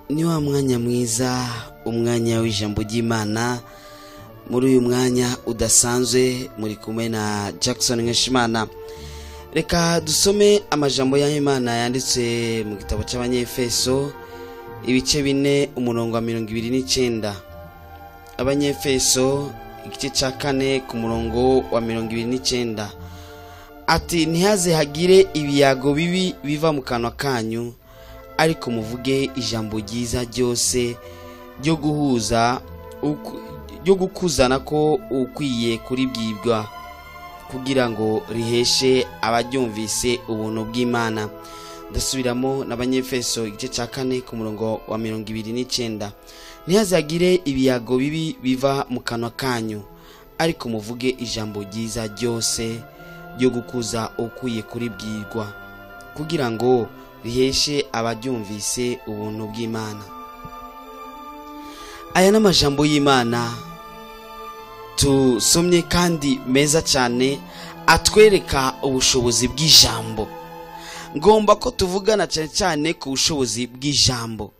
ni wa mwanya mwiza, umwanya w'ijambo ry'Imana. Muri uyu mwanya udasanzwe muri kumwe na Jackson Nkeshimana. Reka dusome amajambo y'Imana yanditse mu gitabo cy'Abanyefeso ibice 4 umurongo wa 29. Abanyefeso igice cya 4 ku murongo wa 29. Ati ntihaze hagire ibiyago bibi biva mu kanwa kanyu, ariko muvuge ijambo ryiza ryose ryo guhuza ryo gukuzana ko ukwiye kuribwirwa, kugira ngo riheshe abaryumvise ubuntu bw'Imana. Ndasubiramo n'Abanyefeso igice cya 4 ku murongo wa 29. Ntihazagire ibiyago bibi biva mu kanwa kanyu, ariko muvuge ijambo ryiza ryose ryo gukuza ukwiye kuribwirwa, kugira ngo riheshe abaryumvise ubuntu bw'Imana. Aya n'amajambo y'Imana tusomye kandi meza cyane, atwereka ubushobozi bw'ijambo. Ngomba ko tuvugana cyane cyane ku bushobozi bw'ijambo.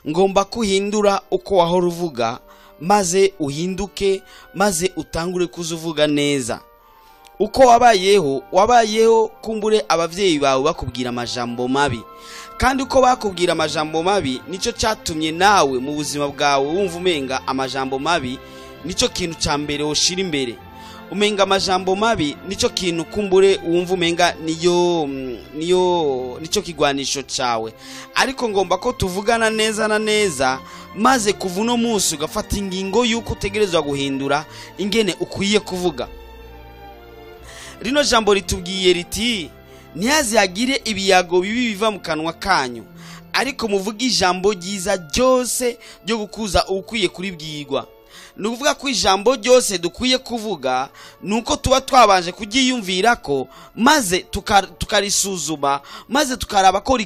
Ngomba kuhindura uko wahora uvuga, maze uhinduke, maze utangure kuzuvuga neza. Uko wabayeho kumbure abavyeyi bawe bakubwira amajambo mabi, kandi uko bakubwira amajambo mabi nico cyatumye nawe mu buzima bwawe wumva umenga amajambo mabi nico kintu cya mbere woshira imbere. Umenga amajambo mabi nico kintu kumbure wumva umenga nico kigwanisho cyawe. Ariko ngomba ko tuvugana neza na neza, maze kuva uno munsi ugafata ingingo yuko utegerezwa guhindura ingene ukwiye kuvuga. Rino jambo ritubwiye riti ntihazagire ibiyago bibi biva mu kanwa kanyu, ariko muvuge ijambo ryiza ryose ryo gukuza ukwiye kuribwirwa. Nukuvuga ko ijambo ryose dukwiye kuvuga nuko tuba twabanje kugiyumvira ko, maze tukarisuzuma, maze tukaraba ko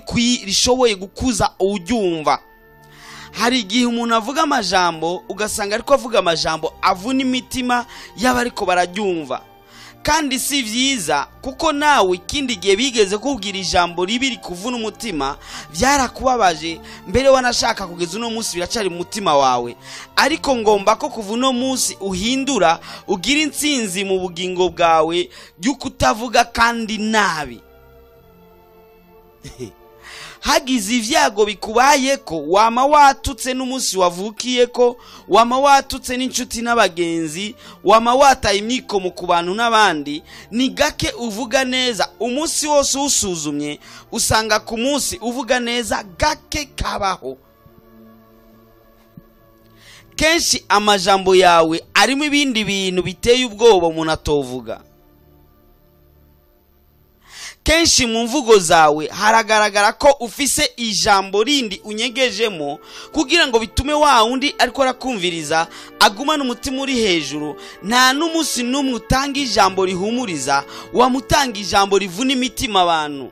rishoboye gukuza uryumva. Hari igihe umuntu avuga amajambo ugasanga ariko avuga amajambo avuna imitima y'abariko bararyumva, kandi si vyiza, kuko nawe ikindi gihe bigeze kubwira ijambo ribi rikuvuna umutima, byarakubabaje, mbere wanashaka kugeza uno munsi biracari mu mutima wawe. Ariko ngomba ko kuva uno munsi uhindura, ugira intsinzi mu bugingo bwawe y'uko utavuga kandi nabi. Hagize ivyago bikubaye ko, wama watutse n'umunsi wavukiye ko, wama watutse n'inshuti n'abagenzi, wama wataye imyikomo ku bantu n'abandi, ni gake uvuga neza. Umunsi wose usuzumye usanga ku munsi uvuga neza gake kabaho. Kenshi amajambo yawe arimo ibindi bintu biteye ubwoba umuntu atovuga. Kenshi mu mvugo zawe haragaragara ko ufise ijambo rindi unyegejemo, kugira ngo bitume wa undi ariko arakumviriza agumana umutima uri hejuru. Nta n'umunsi n'umwe utanga ijambo rihumuriza, wamutanga ijambo rivuna imitima abantu.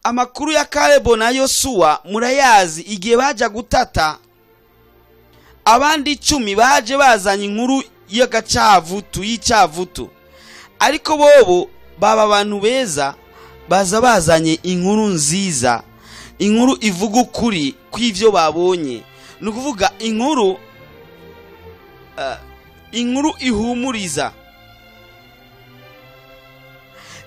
Amakuru ya Kalebo na Yosuwa murayazi. Igihe baja gutata, abandi 10 baje bazanye inkuru y'icyavutu, ariko bobo baba abantu beza, baza bazanye inkuru nziza, inkuru ivuga ukuri kw'ivyo babonye. Nukuvuga inkuru ihumuriza.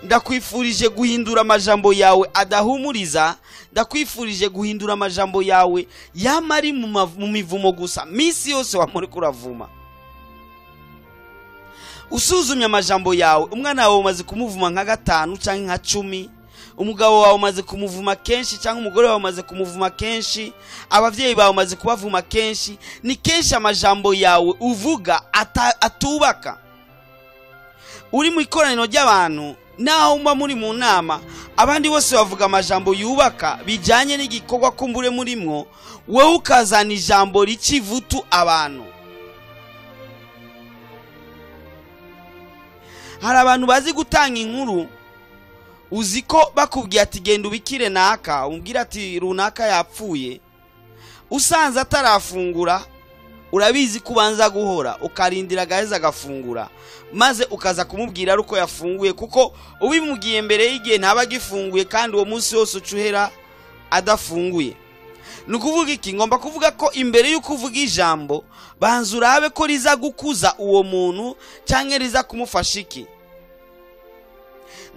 Ndakwifurije guhindura amajambo yawe adahumuriza. Ndakwifurije guhindura amajambo yawe yamari mu mivumo gusa, misi yose wamuri kuravuma. Usuzumye amajambo yawe, umwana wawe umaze kumuvuma nka 5 cyangwa nka 10, umugabo wawe umaze kumuvuma kenshi cyangwa umugore wawe umaze kumuvuma kenshi, abavyeyi bawe umaze kubavuma kenshi. Ni kenshi amajambo yawe uvuga atubaka. Uri mu ikoraniro ry'abantu, naho mba muri mu nama, abandi bose bavuga amajambo yubaka bijanye n'igikorwa kumbure murimwo, wowe ukazana ijambo rikivutu abantu. Hari abantu bazi gutanga inkuru, uziko bakubwiye ati genda ubikire naka, umbwira ati runaka yapfuye, usanze atarafungura urabizi kubanza guhora ukarindira gaheza agafungura maze ukaza kumubwira uko yafunguye, kuko ubimugiye mbere y'igihe ntaba gifunguye kandi uwo munsi wose ucuhera adafunguye. Nukuvuga iki? Ngomba kuvuga ko imbere y'uko uvuga ijambo banza urabe ko riza gukuza uwo muntu cyangwa riza kumufasha iki.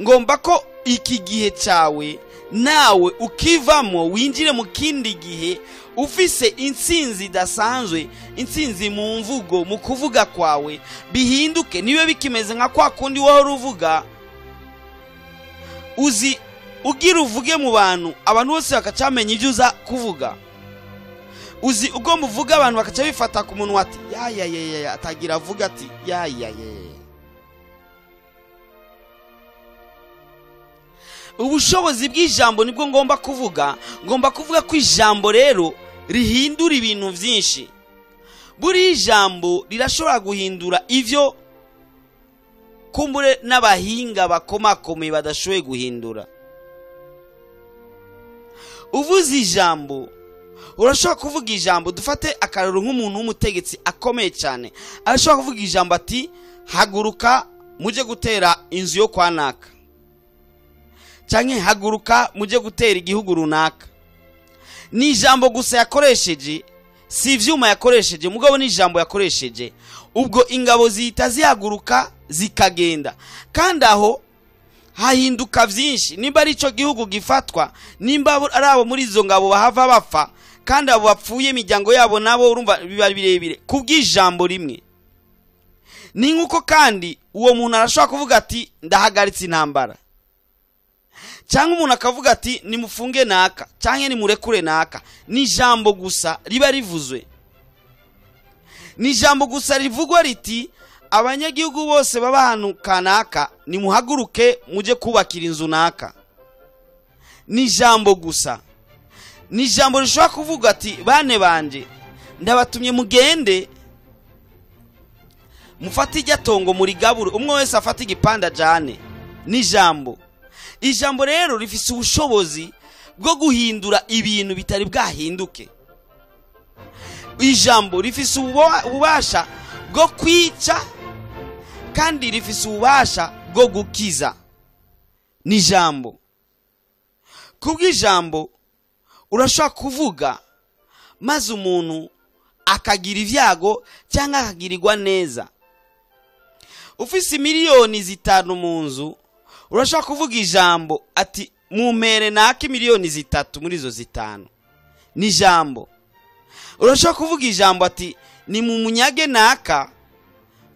Ngomba ko iki gihe cyawe nawe ukivamo winjire mu kindi gihe ufise intsinzi idasanzwe, intsinzi mu mvugo, mu kuvuga kwawe bihinduke niwe bikimeze nka kwa kundi wahora uvuga uzi ugira uvuge mu bantu, abantu bose bakacamenya ibyo uza kuvuga. Uzi ubwo muvuga abantu bakaca bifata ku muntu ati ya atagira avuga ati ya. Ubushobozi bw'ijambo nibwo ngomba kuvuga. Ngomba kuvuga ko ijambo rero rihindura ibintu byinshi. Buri ijambo rirashobora guhindura ivyo kumbure n'abahinga bakomakomeye badashoboye guhindura. Uvuze ijambo, urashobora kuvuga ijambo, dufate akarero nk'umuntu w'umutegetsi akomeye cyane, arashobora kuvuga ijambo ati haguruka muje gutera inzu yo kwa naka, cyangwa haguruka muje gutera igihugu runaka. Ni ijambo gusa yakoresheje, si ivyuma yakoresheje, mugabo ni ijambo yakoresheje. Ubwo ingabo zihita zihaguruka zikagenda, kandi aho hahinduka byinshi. Nimba ari ico gihugu gifatwa, nimba ari abo muri izo ngabo bahava bapfa, kandi abo bapfuye imiryango yabo nabo urumva biba birebire kubw'ijambo rimwe. Ni nkuko kandi uwo muntu arashobora kuvuga ati ndahagaritse intambara, cyangwa umuntu akavuga ati nimufunge naka cyangwa nimurekure naka. Ni ijambo gusa riba rivuzwe, ni ijambo gusa rivugwa riti abanyagihugu bose baba ahantu kanaka nimuhaguruke muje kubakira inzu naka. Ni ijambo gusa, ni ijambo rishobora kuvuga ati bane banje ndabatumye mugende mufate ijyatongo muri gaburu, umwe wese afate igipanda jane. Ni ijambo. Ijambo rero rifise ubushobozi bwo guhindura ibintu bitari bwahinduke. Ijambo rifise ububasha bwo kwica kandi rifise ububasha bwo gukiza. Ni ijambo. Kubw'ijambo urashobora kuvuga maze umuntu akagira ivyago cyangwa akagirirwa neza. Ufise miliyoni 5 mu nzu, urashobora kuvuga ijambo ati mumpere naka miliyoni 3 muri zo 5. Ni ijambo. Urashobora kuvuga ijambo ati ni mumunyage naka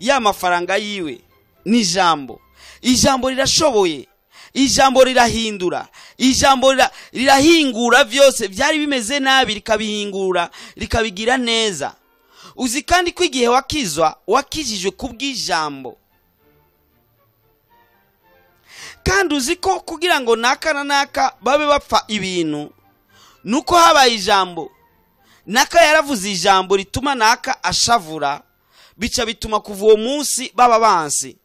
ya mafaranga yiwe. Ni ijambo. Ijambo rirashoboye, ijambo rirahindura, ijambo rirahingura vyose byari bimeze nabi rikabihingura rikabigira neza. Uzi kandi ko igihe wakijijwe kubw'ijambo. Kandi uzi ko kugira ngo naka na naka babe bapfa ibintu nuko habaye ijambo. Naka yaravuze ijambo rituma naka ashavura, bica bituma kuva uwo munsi baba bansi.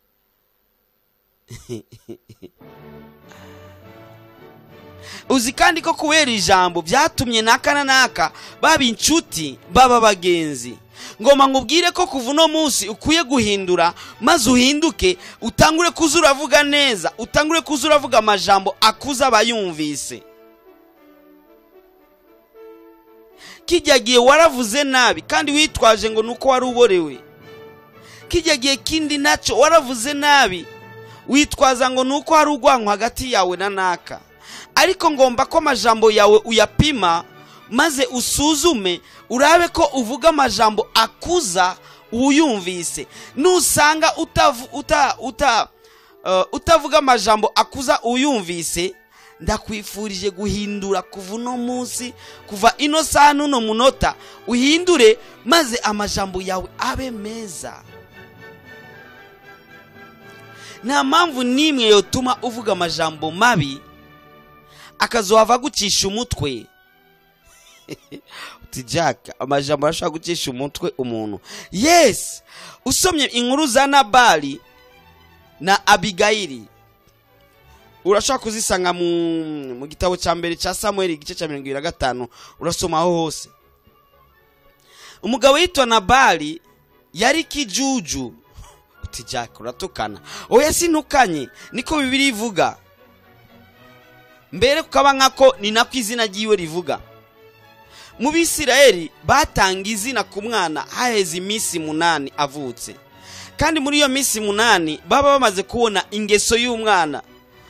Uzi kandi ko kubera ijambo byatumye naka na naka baba inshuti, baba bagenzi. Ngoma nkubwire ko kuva uno munsi ukuye guhindura, maze uhinduke, utangure kuza uravuga neza, utangure kuza uravuga amajambo akuza abayumvise. Kijya gihe waravuze nabi kandi witwaje ngo nuko wari uborewe. Kijya gihe kindi naco waravuze nabi witwaza ngo nuko hari urwanko hagati yawe na naka. Ariko ngomba ko amajambo yawe uyapima maze usuzume urabe ko uvuga amajambo akuza uyumvise. Nusanga utavuga amajambo akuza uyumvise, ndakwifurije guhindura kuva no munsi, kuva ino saa nuno munota uhindure maze amajambo yawe abe meza. Nta mpamvu nimwe yotuma uvuga amajambo mabi akazohava gucisha umutwe. Jack, amajambo arashaka gucisha umutwe umuntu. Yes, usomye inkuru za Nabali na Abigayili urashaka kuzisanga mu gitabo cya mbere cya Samuel igice cya 25, urasoma aho hose. umugabo yitwa Nabali yari kijuju. Uti Jack uratukana? Oya sintukanye, niko Bibiliya ivuga. Mbere kukaba nkako ni nako izina ryiwe rivuga. Mu Bisirayeli batanga izina ku mwana haheze iminsi 8 avutse. Kandi muri iyo minsi 8 baba bamaze kubona ingeso y'umwana.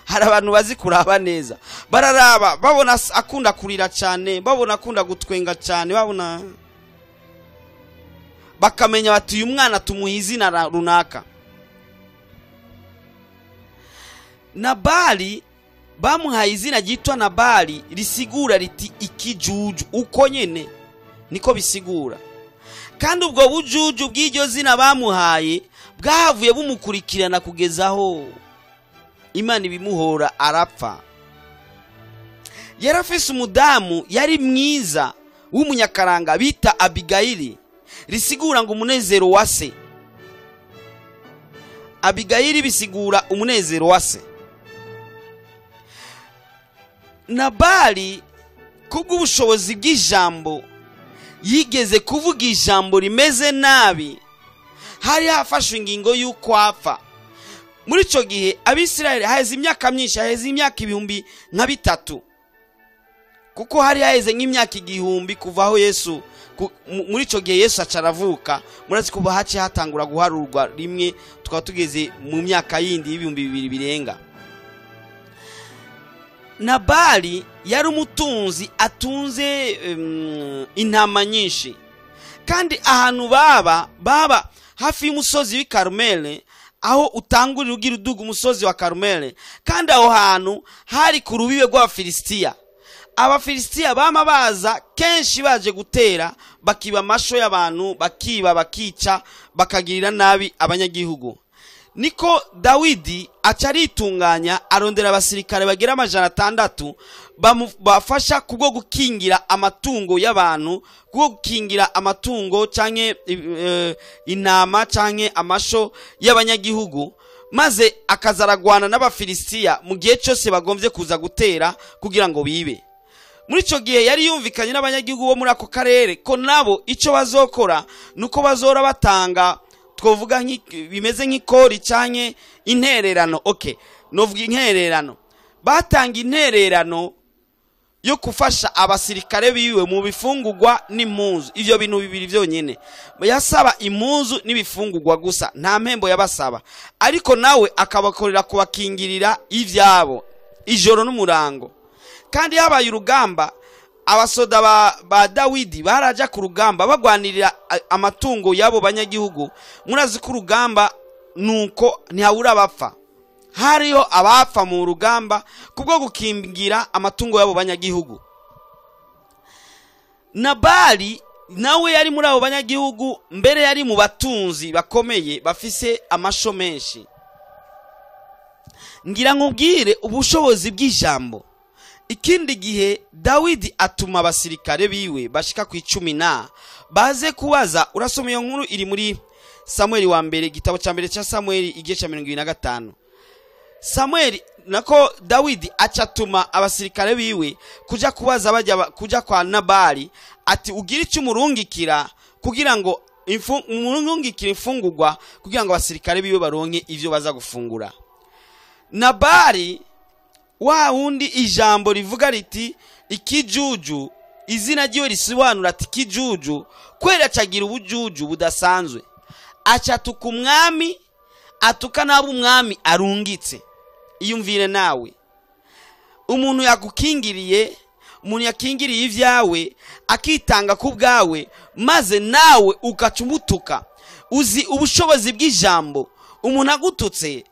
Hari abantu bazi kuraba neza, bararaba babona akunda kurira cyane, babona akunda gutwenga cyane, babona bakamenya bati uyu mwana tumuha izina runaka. Nabali bamuhaye izina ryitwa Nabali, risigura riti ikijuju. Uko nyene niko bisigura. Kandi ubwo bujuju bw'iryo zina bamuhaye bwahavuye bumukurikirana kugezaho Imana ibimuhora arapfa. Yarafise umudamu yari mwiza w'umunyakaranga bita Abigayili, risigura ngo umunezero wa se. Abigayili bisigura umunezero wa se. Nabali kubw'ubushobozi bw'ijambo yigeze kuvuga ijambo rimeze nabi, hari hafashwe ingingo y'uko apfa. Muri ico gihe Abisirayeli haheze imyaka myinshi, haheze imyaka 3,000, kuko hari haheze nk'imyaka 1,000 kuva aho Yesu muri ico gihe Yesu acaravuka. Murazi ko bahace hatangura guharurwa rimwe, tukaba tugeze mu myaka yindi 2,000 birenga. Nabali yari umutunzi, atunze intama nyinshi. Kandi ahantu baba hafi y'umusozi w'i Karumeli, aho utangurira ugira uduga umusozi wa Karumeli. Kandi aho hantu hari ku rubibe rw'Abafilisitiya. Abafilisitiya bama baza kenshi baje gutera, bakiba amasho y'abantu, bakiba bakica, bakagirira nabi abanyagihugu. Niko Dawidi acaritunganya arondera abasirikare bagera 600 bafasha kubwo gukingira amatungo y'abantu, kubwo gukingira amatungo canke intama canke amasho y'abanyagihugu, maze akazaragwana n'Abafilisitiya mu gihe cyose bagomvye kuza gutera kugira ngo bibe. Muri ico gihe yari yumvikanye n'abanyagihugu bo muri ako karere ko nabo ico bazokora nuko bazora batanga, twovuga bimeze nk'ikori canke intererano. Okay, novuga intererano. Batanga intererano yo kufasha abasirikare biwe mu bifungurwa n'impuzu. Ivyo bintu bibiri vyonyene. Yasaba impuzu n'ibifungurwa gusa, nta mpembo yabasaba. Ariko nawe akabakorera kubakingirira ivyabo ijoro n'umurango. Kandi habaye urugamba, abasoda ba Dawidi baraja ku rugamba bagwanirira amatungo yabo banyagihugu. Murazi ko urugamba nuko ntihawura bapfa. Hariho abapfa mu rugamba kubwo gukingira amatungo yabo banyagihugu. Nabali nawe yari muri abo banyagihugu, mbere yari mu batunzi bakomeye bafise amasho menshi. Ngira nkubwire ubushobozi bw'ijambo. Ikindi gihe Dawidi atuma abasirikare biwe bashika ku 10 baze kubaza. Urasoma iyo nkuru iri muri Samueli wa mbere, igitabo ca mbere ca Samueli igice ca 25. Samueli nako Dawidi acatuma abasirikare biwe kuja kubaza kuja kwa Nabali ati ugira icyo umurungikira kugira ngo umurungikira imfungurwa kugira ngo abasirikare biwe baronke ivyo baza gufungura. Nabali wa wundi ijambo rivuga riti ikijuju, izina ryo risobanura ati kijuju, kwera cagira ubujuju budasanzwe. Acatuka umwami, atuka nabo umwami arungitse. Iyumvire nawe, umuntu yakukingiriye, umuntu yakingiriye ivyawe, akitanga ku bwawe, maze nawe ukacumutuka. Uzi ubushobozi bw'ijambo. Umuntu agututse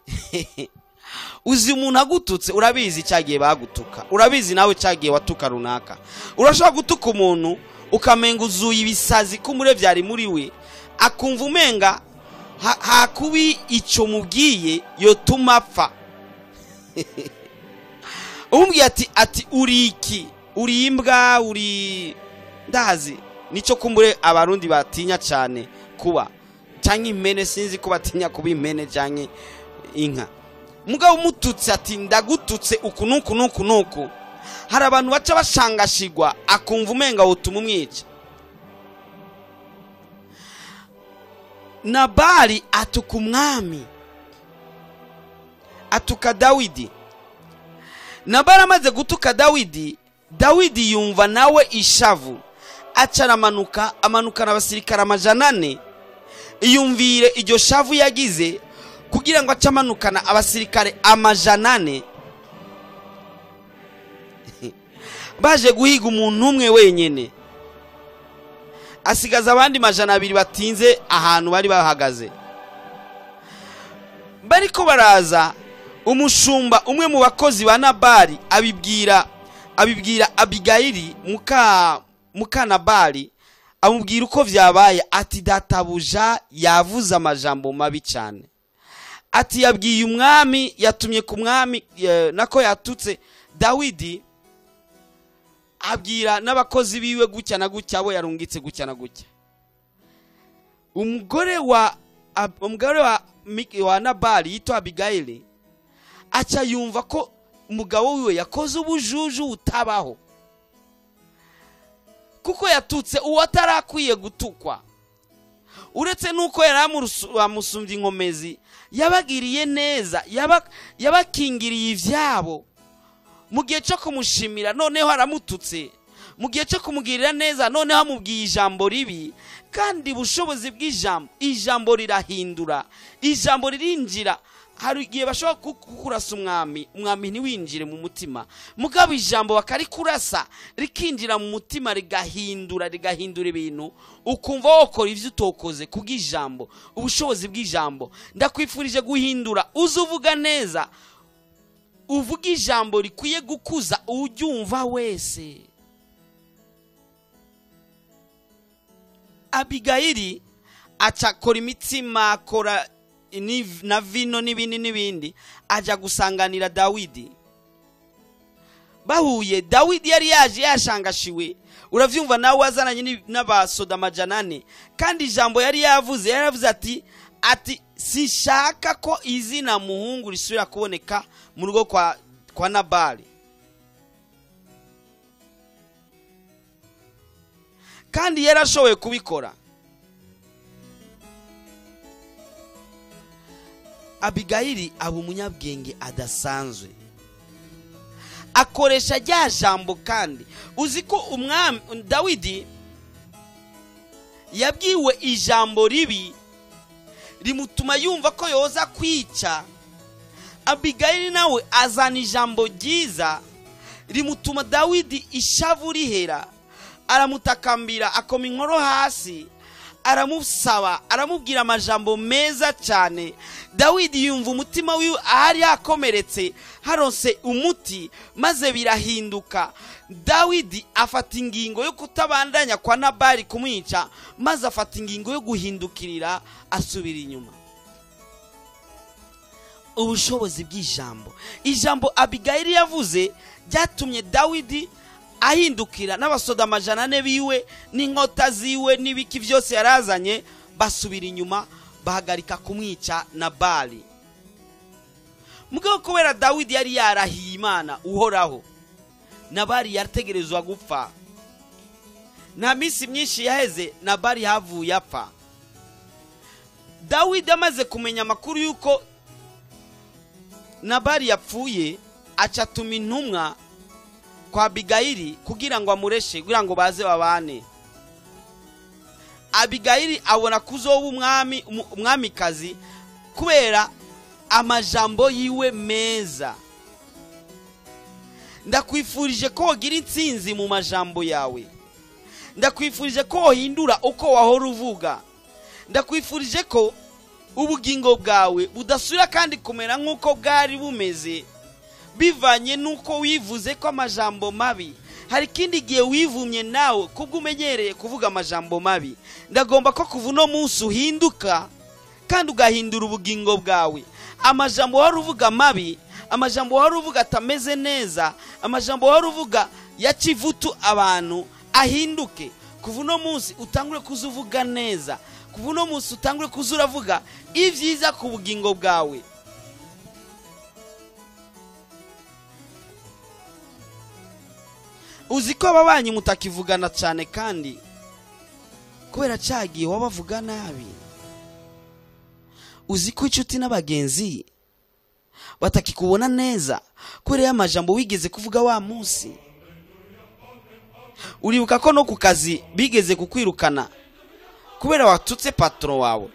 uzi umuntu agututse, urabizi cyagiye bagutuka, urabizi nawe cyagiye watuka runaka. Urashobora gutuka umuntu ukamenga uzuye ibisazi kumure vyari muri we, akumva umenga hakubi ico mubwiye yotuma apfa. Umbwiye ati uri iki, uri imbwa, uri ndazi. Nico kumbure abarundi batinya cyane kuba canke impene, sinzi ko batinya kuba impene canke inka. Mugabo umututse ati ndagututse uku nuku, hari abantu baca bashangashigwa akumva umenga wotuma umwica. Nabali atuka umwami, atuka Dawidi. Nabali amaze gutuka Dawidi, Dawidi yumva nawe ishavu, acaramanuka, amanukana abasirikare 400. Iyumvire iryo shavu yagize kugira ngo acamanukana abasirikare 400 baje guhiga umuntu umwe wenyene, asigaza abandi 200 batinze ahantu bari bahagaze. Bariko baraza, umushumba umwe mu bakozi ba Nabali abibwira Abigayili muka Nabali, amubwira uko vyabaye. Ati databuja yavuze amajambo mabi cyane, ati yabwiye umwami, yatumye ku mwami nako yatutse Dawidi, abwira n'abakozi biwe gutya na gutya, abo yarungitse gutya na gutya. Umugore wa Nabali yitwa Abigayili aca yumva ko umugabo wiwe yakoze ubujuju utabaho, kuko yatutse uwo atarakwiye gutukwa. Uretse nuko yaramusumbye inkomezi, yabagiriye neza, yabakingiriye ivyabo. Mu gihe cyo kumushimira noneho aramututse, mu gihe cyo kumugirira neza noneho amubwiye ijambo ribi. Kandi bushobozi ijambo rirahindura, ijambo ririnjira. Hari igihe bashobora kukurasa umwami ntiwinjire mu mutima, mugabo ijambo bakarikurasa rikinjira mu mutima, rigahindura ibintu, ukumva wokora ivyo utokoze kubw'ijambo, ubushobozi bw'ijambo. Ndakwifurije guhindura, uzuvuga neza, uvuga ijambo rikwiye gukuza uryumva wese. Abigayili acakora imitsima, akora na vino n'ibindi, aja gusanganira Dawidi. Bahuye, Dawidi yari yaje yashangashiwe, uravyumva nawe, wazananye n'abasoda 400. Kandi ijambo yari yaravuze ati sishaka ko izina muhungu risubira kuboneka mu rugo kwa Nabali. Kandi yarashoboye kubikora. Abigayili aba umunyabwenge adasanzwe, akoresha rya jambo. Kandi uzi ko umwami Dawidi yabwiwe ijambo ribi rimutuma yumva ko yoza kwica. Abigayili nawe azana ijambo ryiza rimutuma Dawidi ishavu rihera, aramutakambira, akoma inkoro hasi, aramusaba, aramubwira amajambo meza cyane. Dawidi yumva umutima wiwe ahari yakomeretse haronse umuti, maze birahinduka. Dawidi afata ingingo yo kutabandanya kwa Nabali kumwica, maze afata ingingo yo guhindukirira asubira inyuma. Ubushobozi bw'ijambo, ijambo Abigayili yavuze ryatumye Dawidi ahindukira, n'abasoda 400 biwe n'inkota ziwe n'ibiki byose yarazanye basubira inyuma, bahagarika kumwica Nabali. Mugabo kubera Dawidi yari yarahiye Imana uhoraho, Nabali yategerezwa gupfa. Nta minsi myinshi yaheze Nabali havuye apfa. Dawidi amaze kumenya amakuru yuko Nabali yapfuye, acatuma intumwa kwa Abigayili kugira ngo amureshe, kugira ngo baze babane. Abigayili abona kuzoba umwamikazi kubera amajambo yiwe meza. Ndakwifurije ko wogira intsinzi mu majambo yawe. Ndakwifurije ko wohindura uko wahora uvuga. Ndakwifurije ko ubugingo bwawe budasubira kandi kumera nk'uko bwari bumeze, bivanye nuko wivuze ko amajambo mabi. Hari kindi gihe wivumye nawe kubwo umenyereye kuvuga amajambo mabi. Ndagomba ko kuva no munsi uhinduka kandi ugahindura ubugingo bwawe. Amajambo wari uvuga mabi, amajambo wari uvuga atameze neza, amajambo wari uvuga yacivutu abantu, ahinduke. Kuva no munsi utangure kuzuvuga neza, kuva no munsi utangure kuzuravuga ivyiza ku bugingo bwawe. Uziko ababanyi mutakivugana cyane kandi kubera cyagiye wabavuga nabi. uzi ko inshuti n'abagenzi batakikubona neza kubera y'amajambo wigeze kuvuga wa munsi. Uribuka ko no ku kazi bigeze kukwirukana kubera watutse patron wawe.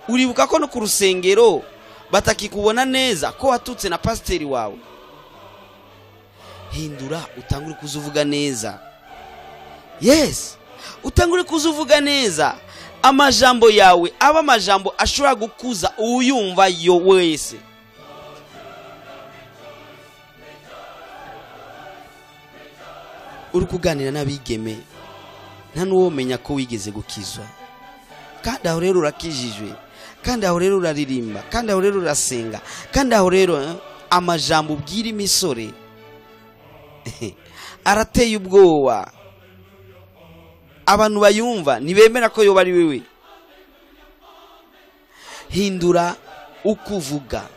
Uribuka ko no ku rusengero batakikubona neza ko watutse na pasiteri wawe. Hindura utangure kuzuvuga neza. Yes, utangure kuzuvuga neza. Amajambo yawe aba amajambo ashobora gukuza uyumva yo wese. Uri kuganira n'abigeme nta nuwo menya ko wigeze gukizwa, kandi aho rero urakijijwe, kandi aho rero uraririmba, kandi aho rero urasenga, kandi aho rero amajambo ubwira imisore arateye ubwoba. Abantu bayumva ntibemera ko yoba ari wewe. Hindura ukuvuga,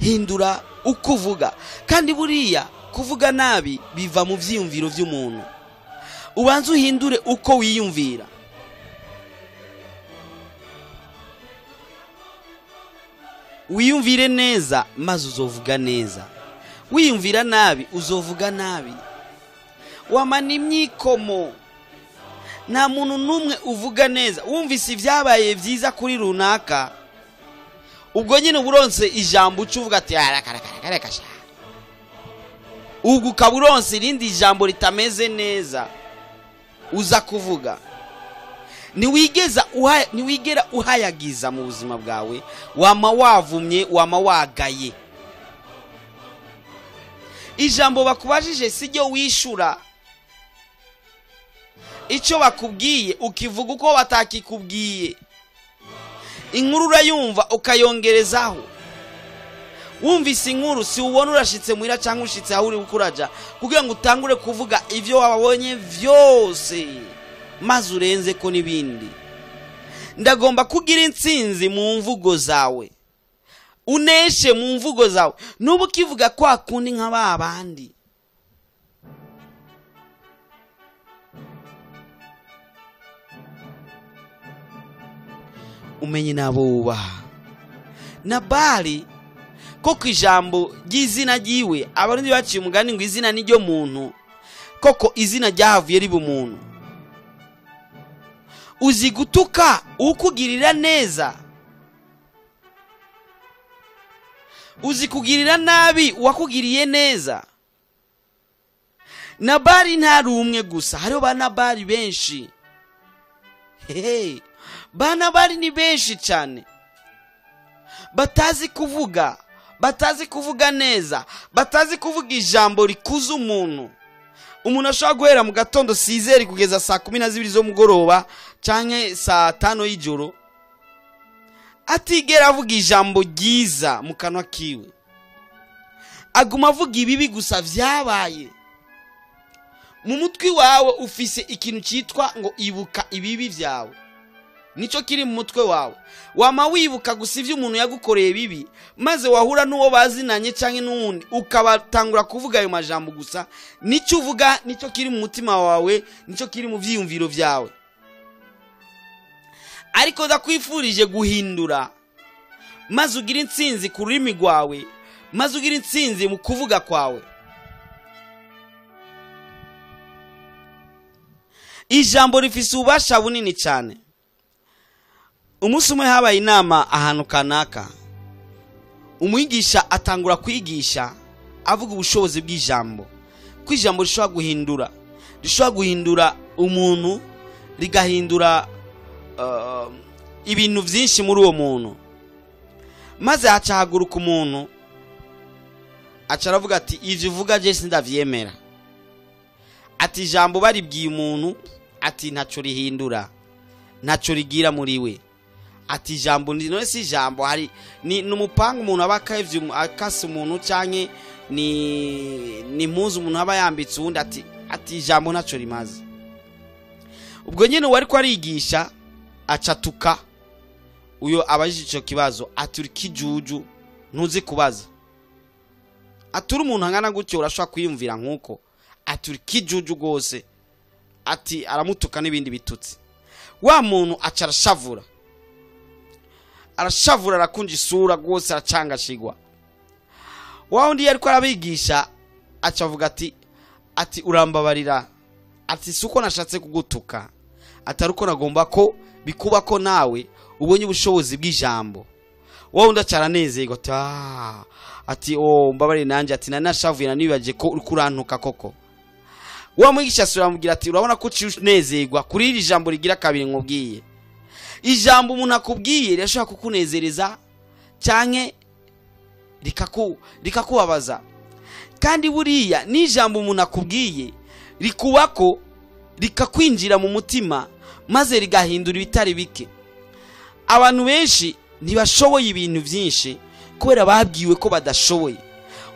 hindura ukuvuga. Kandi buriya kuvuga nabi biva mu vyiyumviro vy'umuntu. Ubanze uhindure uko wiyumvira. Wiyumvire neza maze uzovuga neza. Wiyumvira nabi uzovuga nabi. Wamana imyikomo. Nta muntu numwe uvuga neza. Wumvise ibyabaye byiza kuri runaka, ubwo nyine uburonse ijambo ucuvuga ati arakarakasha. Ubwo ukaburonse irindi jambo ritameze neza uza kuvuga. Niwigera uhayagiza mu buzima bwawe, wama wavumye, wama wagaye. Ijambo bakubajije sijyo wishura. Icyo bakubwiye ukivuga uko batakikubwiye. Inkuru urayumva ukayongerezaho. Wumvise inkuru si ubona urashitse muhira cyangwa ushitse aho uri gukuraja kugira ngo utangure kuvuga ivyo wabonye vyose maze urenze ko nibindi. Ndagomba kugira intsinzi mu mvugo zawe, uneshe mu mvugo zawe. Nubu kivuga kwa kundi nk'ababandi. Umenye nabo ubaha. Nabali koko ijambo ry'izina ryiwe abarundi baciye umugani ngo izina ni ryo muntu. Koko izina ryahavuye riba umuntu. Uzi gutuka ukugirira neza, uzi kugirira nabi uwakugiriye neza. Nabali ntari umwe gusa, hariho ba Nabali benshi. Ba Nabali ni benshi cyane batazi kuvuga, batazi kuvuga neza, batazi kuvuga ijambo rikuza umuntu. Umuntu ashobora guhera mu gatondo 6 kugeza saa 12 zo mugoroba canke saa 5 y'ijoro atigera avuga ijambo ryiza mu kanwa kiwe. Aguma avuga ibibi gusa vyabaye. Mu mutwi wawe ufise ikintu cyitwa ngo ibuka ibibi vyawe. Nico kiri mu mutwe wawe. Wama wibuka gusa ivyo umuntu yagukoreye bibi, maze wahura nuwo bazinanye canke n'uwundi ukabatangura kuvuga ayo majambo gusa. Nico uvuga nico kiri mu mutima wawe, nico kiri mu vyiyumviro vyawe. Ariko ndakwifurije guhindura maze ugira intsinzi ku rurimi rwawe, maze ugira intsinzi mu kuvuga kwawe. Ijambo rifise ubasha bunini cyane. Umunsi umwe habaye inama ahantu kanaka. Umwigisha atangura kwigisha avuga ubushobozi bw'ijambo. Ko ijambo rishobora guhindura umuntu, rigahindura ibintu byinshi muri uwo muntu. Maze hacahaguruka umuntu acaravuga ati ivyo uvuga je sindavyemera. Ati ijambo baribwiye umuntu ati ntaco rihindura, ntaco rigira muri we. Ati ijambo none si ijambo hari ni numupanga umuntu abakavye akase umuntu canke ni muzu umuntu aba yambitse undi ati ijambo ntaco rimaze. Ubwo nyene wari ko arigisha acatuka uyo abajije ico kibazo aturi kijuju ntuzi kubaza. Aturi umuntu angana gutyo urashaka kwiyumvira nkuko aturi kijuju gose ati aramutuka n'ibindi bitutsi. Wa muntu acarashavura arashavura arakunja isura rwose aracangashigwa. Wa undi yariko arabigisha acavuga ati urambabarira, ati suko nashatse kugutuka, ataruko nagomba ko bikuba ko nawe ubonye ubushobozi bw'ijambo. Wa undi acaranezerwa ati mbabarire nanje, ati nanashavuye nanibaje ko uri kurantuka koko. Wa mwigisha asura amubwira ati urabona ko cinezerwa kuri iri jambo rigira kabiri nkubwiye. Ijambo umuntu akubwiye rirashobora kukunezereza canke rikakubabaza, kandi buriya ni ijambo umuntu akubwiye rikubako rikakwinjira mu mutima maze rigahindura ibitari bike. Abantu benshi ntibashoboye ibintu byinshi kubera babwiwe ko badashoboye.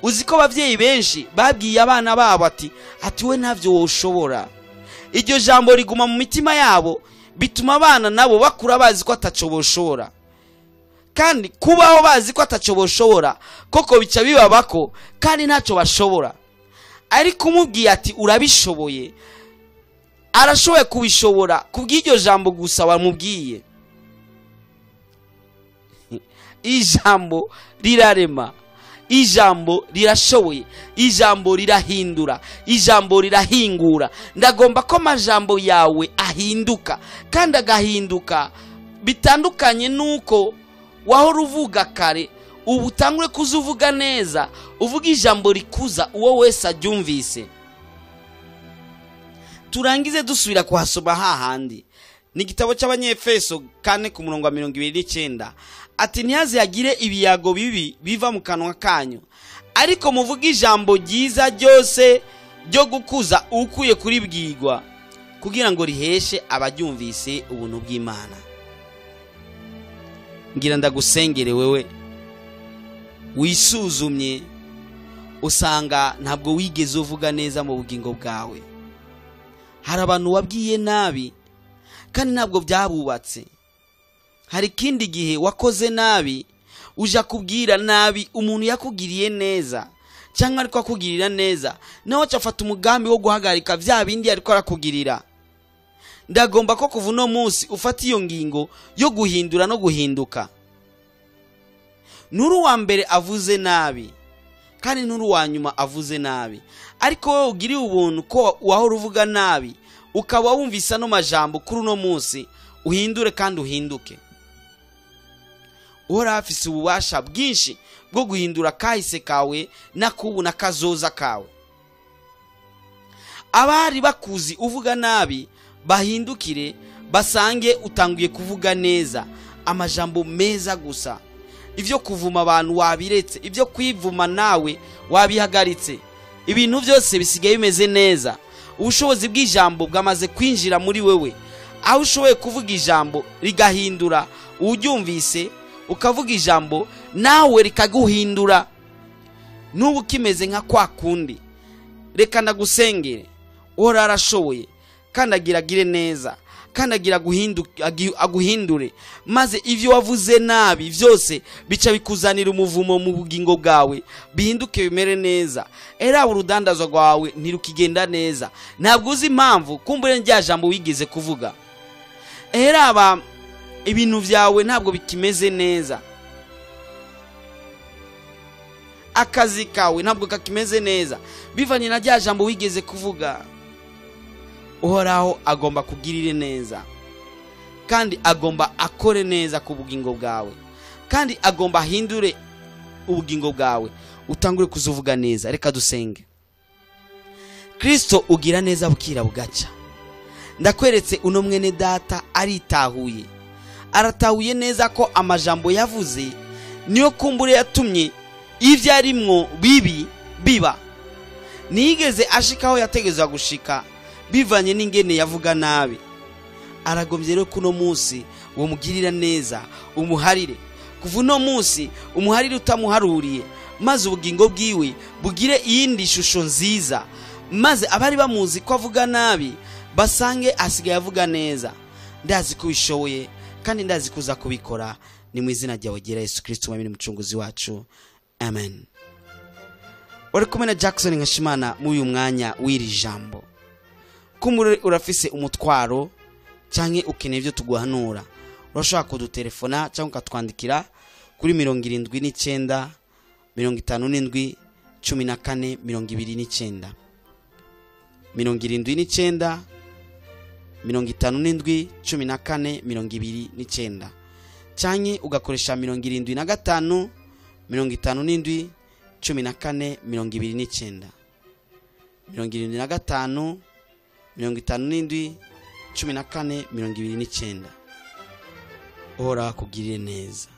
Uzi ko abavyeyi benshi babwiye abana babo ati we ntavyo woshobora. Iryo jambo riguma mu mitima yabo bituma abana nabo bakura bazi ko ataco boshobora, kandi kubaho bazi ko ataco boshobora koko bica bibabako kandi ntaco bashobora. Ariko umubwiye ati urabishoboye, arashoboye kubishobora kubw'iryo jambo gusa wamubwiye. Ijambo rirarema, ijambo rirashoboye, ijambo rirahindura, ijambo rirahingura. Ndagomba ko amajambo yawe ahinduka, kandi agahinduka bitandukanye nuko wahora uvuga kare. Ubu utangure kuzuvuga neza, uvuga ijambo rikuza uwo wese aryumvise. Turangize dusubira kuhasoma hahandi ni igitabo cy'Abanyefeso 4:29 ati ntihazagire ibiyago bibi biva mu kanwa kanyu, ariko muvuga ijambo ryiza ryose ryo gukuza ukuye kuri bwigwa, kugira ngo riheshe abaryumvise ubuntu bw'Imana. Ngira ndagusengere wewe wisuzumye usanga ntabwo wigeze uvuga neza mu bugingo bwawe. Hari abantu wabwiye nabi kandi ntabwo byabubatse. Hari kindi gihe wakoze nabi uja kubwira nabi umuntu yakugiriye neza, cyangwa ariko akugirira neza nawe cyafata umugambi wo guhagarika bya bindi ariko arakugirira. Ndagomba ko kuva no munsi ufata iyo ngingo yo guhindura no guhinduka. Nuru wa mbere avuze nabi kandi nuru wa nyuma avuze nabi, ariko wowe ugiriye ubuntu ko wahora uvuga nabi ukaba wumvisa no majambo kuri no munsi uhindure kandi uhinduke. Uhora afise ububasha bwinshi bwo guhindura kahise kawe nakubu nakazoza kawe. Abari bakuzi uvuga nabi bahindukire basange utanguye kuvuga neza amajambo meza gusa. Ivyo kuvuma abantu wabiretse, ivyo kwivuma nawe wabihagaritse. Ibintu byose bisigaye bimeze neza. Ubushobozi bw'ijambo bwamaze kwinjira muri wewe, aho ushoboye kuvuga ijambo rigahindura uryumvise, ukavuga ijambo nawe rikaguhindura. Nubu kimeze nka kwa kundi. Reka ndagusengere ora arashoboye kandi agiragire neza, kandi agira aguhindure, maze ivyo wavuze nabi byose bica bikuzanira umuvumo mu bugingo bwawe, bihinduke bimere neza. Era urudandazwa rwawe ntirukigenda neza, ntabwo uzi impamvu kumbure njya jambo wigeze kuvuga. Era ibintu vyawe ntabwo bikimeze neza, akazi kawe ntabwo kakimeze neza bivanye na rya jambo wigeze kuvuga. Uhoraho agomba kugirire neza, kandi agomba akore neza ku bugingo bwawe, kandi agomba hindure ubugingo bwawe utangure kuzuvuga neza. Reka dusenge. Kristo ugira neza bukira bugaca. Ndakweretse uno mwene data aritahuye, aratahuye neza ko amajambo yavuze niyo kumbure yatumye ivyo arimwo bibi biba. Nigeze ashikaho yategezwa gushika bivanye n'ingene yavuga nabi. Aragomvye rero kuno munsi wo mugirira neza, umuharire kuva no munsi, umuharire utamuharuriye, maze ubugingo bwiwe bugire iyindi shusho nziza, maze abari bamuzi ko avuga nabi basange asigaye avuga neza. Ndazi ko bishoboye kandi ndazi kuza kubikora. Ni mu izina ryawe gira Yesu Kristo mwami n'umucunguzi wacu, amen. Uri kumwe na Jackson Nkashimana mu uyu mwanya w'iri jambo. Kumure urafise umutwaro canke ukeneye byo tuguhanura, urashobora kudutelefona cyangwa ukatwandikira kuri 79 57 14 29 79 57 14 29 cyane ugakoresha 75 57 14 29 75 57 14 29 uhora kugirire neza.